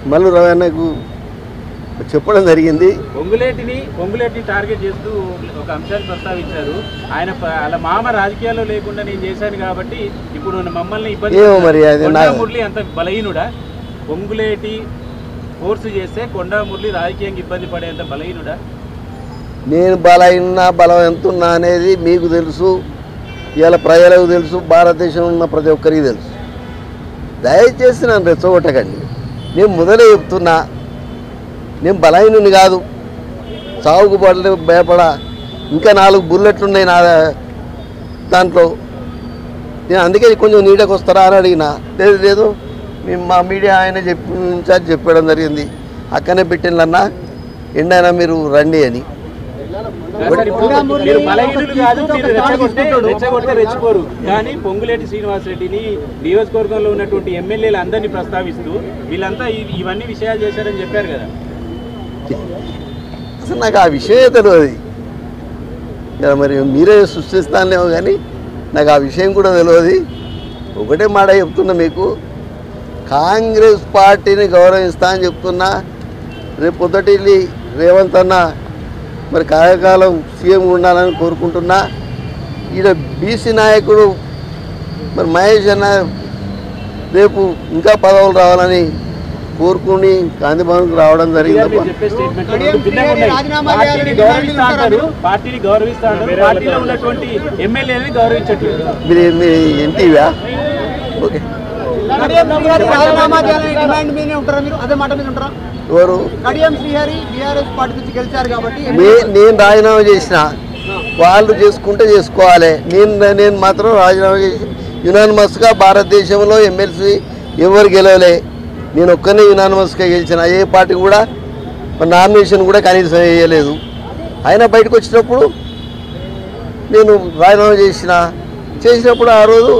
మల్లు రవణకు చెప్పడం జరిగింది. పొంగులేటిని టార్గెట్ చేస్తూ ఒక అంశాన్ని ప్రస్తావించారు. ఆయన అలా మామ రాజకీయాల్లో లేకుండా నేను చేశాను కాబట్టి ఇప్పుడు మమ్మల్ని ఇబ్బంది మురళి అంత బలహీనుడా? పొంగులేటి ఫోర్స్ చేస్తే కొండా మురళి రాజకీయంగా ఇబ్బంది పడేంత బలహీనుడా? నేను బలం ఎంతున్నా అనేది మీకు తెలుసు, ఇవాళ ప్రజలకు తెలుసు, భారతదేశంలో ఉన్న ప్రతి ఒక్కరికి తెలుసు. దయచేసి నన్ను రెచ్చగొట్టకండి. నేను మొదలే చెప్తున్నా, నేను బలహీనుని కాదు, సాగుకు భయపడా. ఇంకా 4 బుల్లెట్లు ఉన్నాయి నా దాంట్లో. నేను అందుకే కొంచెం నీడకు వస్తారా అని అడిగినా. లేదు మేము మా మీడియా ఆయన ఇన్ఛార్జ్ చెప్పడం జరిగింది, అక్కనే పెట్టిందన్నా ఎండైనా మీరు రండి అని. రెచ్చిపోరు కానీ పొంగులేటి శ్రీనివాసరెడ్డిని నియోజకవర్గంలో ఉన్నటువంటి ఎమ్మెల్యేలు అందరినీ ప్రస్తావిస్తూ వీళ్ళంతా ఇవన్నీ విషయాలు చేశారని చెప్పారు కదా. అసలు నాకు ఆ విషయమే తెలియదు. మరి మీరే సృష్టిస్తానేమో కానీ నాకు ఆ విషయం కూడా తెలియదు. ఒకటే మాట చెప్తున్నా మీకు, కాంగ్రెస్ పార్టీని గౌరవిస్తా అని చెప్తున్నా. రేపు పొద్దుటి రేవంత్ అన్న మరి కాలకాలం సీఎం ఉండాలని కోరుకుంటున్నా. ఈడ బీసీ నాయకుడు మరి మహేష్ అన్న రేపు ఇంకా పదవులు రావాలని కోరుకుని గాంధీ భవన్కి రావడం జరిగింది. మీరు ఎన్టీవా? ఓకే, ఎవరు? నేను రాజీనామా చేసిన, వాళ్ళు చేసుకుంటే చేసుకోవాలి. నేను మాత్రం రాజీనామా చేసి యునానిమస్గా భారతదేశంలో ఎమ్మెల్సీ ఎవరు గెలవలే, నేను ఒక్కనే యునానిమస్గా గెలిచిన. ఏ పార్టీ కూడా నామినేషన్ కూడా కనీసం వేయలేదు. అయినా బయటకు వచ్చినప్పుడు నేను రాజీనామా చేసినప్పుడు ఆ రోజు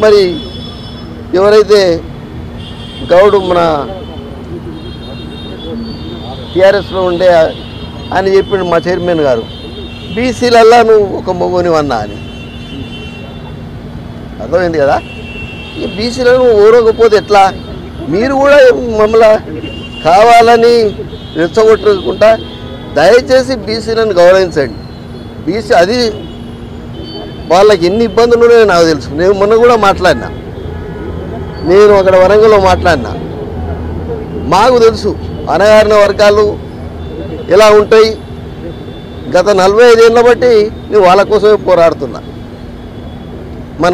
మరి ఎవరైతే గౌడు మన టీఆర్ఎస్లో ఉండే ఆయన చెప్పిండు మా చైర్మన్ గారు, బీసీలల్లా నువ్వు ఒక మొగోనివన్నా అని. అర్థమైంది కదా. ఈ బీసీలను ఓరకపోతే ఎట్లా? మీరు కూడా మమ్మల్ని కావాలని రెచ్చగొట్టుకుంటా. దయచేసి బీసీలను గౌరవించండి. బీసీ అది వాళ్ళకి ఎన్ని ఇబ్బందులు ఉన్నాయో నాకు తెలుసు. నేను మొన్న కూడా మాట్లాడినా, నేను అక్కడ వరంగల్లో మాట్లాడినా. మాకు తెలుసు అణగారిన వర్గాలు ఎలా ఉంటాయి. గత 45 ఏళ్ళ బట్టి నేను వాళ్ళ కోసమే పోరాడుతున్నా.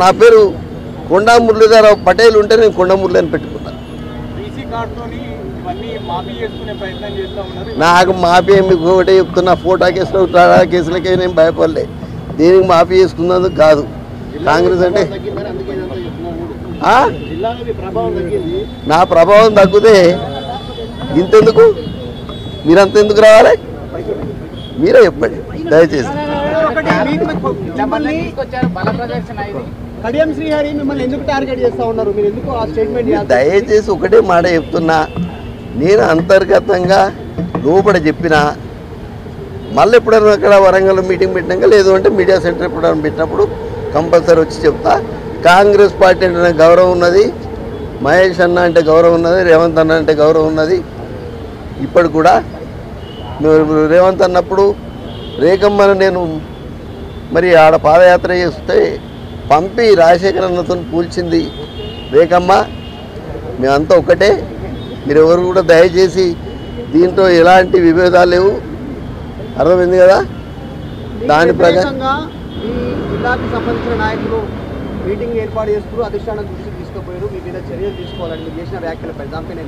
నా పేరు కొండా మురళీధర్ పటేల్ ఉంటే నేను కొండా మురళి అని పెట్టుకున్నా. నాకు మాఫీ మీకు ఒకటే చెప్తున్నా, ఫోటో కేసులో టాడా కేసులకే నేను భయపడలే. దీనికి మాఫీ చేసుకున్నందుకు కాదు. కాంగ్రెస్ అంటే నా ప్రభావం తగ్గితే ఇంతెందుకు, మీరంతెందుకు రావాలి? మీరే చెప్పండి దయచేసి. దయచేసి ఒకటే మాట చెప్తున్నా, నేను అంతర్గతంగా లోపల చెప్పినా. మళ్ళీ ఎప్పుడైనా అక్కడ వరంగల్ మీటింగ్ పెట్టినాక, లేదు అంటే మీడియా సెంటర్ ఎప్పుడైనా పెట్టినప్పుడు కంపల్సరీ వచ్చి చెప్తా. కాంగ్రెస్ పార్టీ అంటే నాకు గౌరవం ఉన్నది, మహేష్ అన్న అంటే గౌరవం ఉన్నది, రేవంత్ అన్న అంటే గౌరవం ఉన్నది. ఇప్పుడు కూడా రేవంత్ అన్నప్పుడు రేఖమ్మను నేను మరి ఆడ పాదయాత్ర చేస్తే పంపి రాజశేఖర అన్నతో కూల్చింది రేఖమ్మ. మేమంతా ఒకటే. మీరు ఎవరు కూడా దయచేసి దీంట్లో ఎలాంటి విభేదాలు లేవు. అర్థమైంది కదా. దాని ప్రకారం సంబంధించిన నాయకులు మీటింగ్ ఏర్పాటు చేస్తూ అధిష్టానం దృష్టికి తీసుకుపోయారు. మీ మీద చర్యలు తీసుకోవాలని మీరు చేసిన వ్యాఖ్యలపై దానిపైన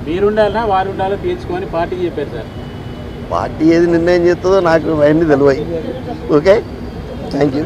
మీరుండాలా వారు ఉండాలో తీర్చుకొని పార్టీ చెప్పారు సార్. పార్టీ ఏది నిర్ణయం చేస్తుందో నాకు అవన్నీ తెలియదు. Okay, thank you.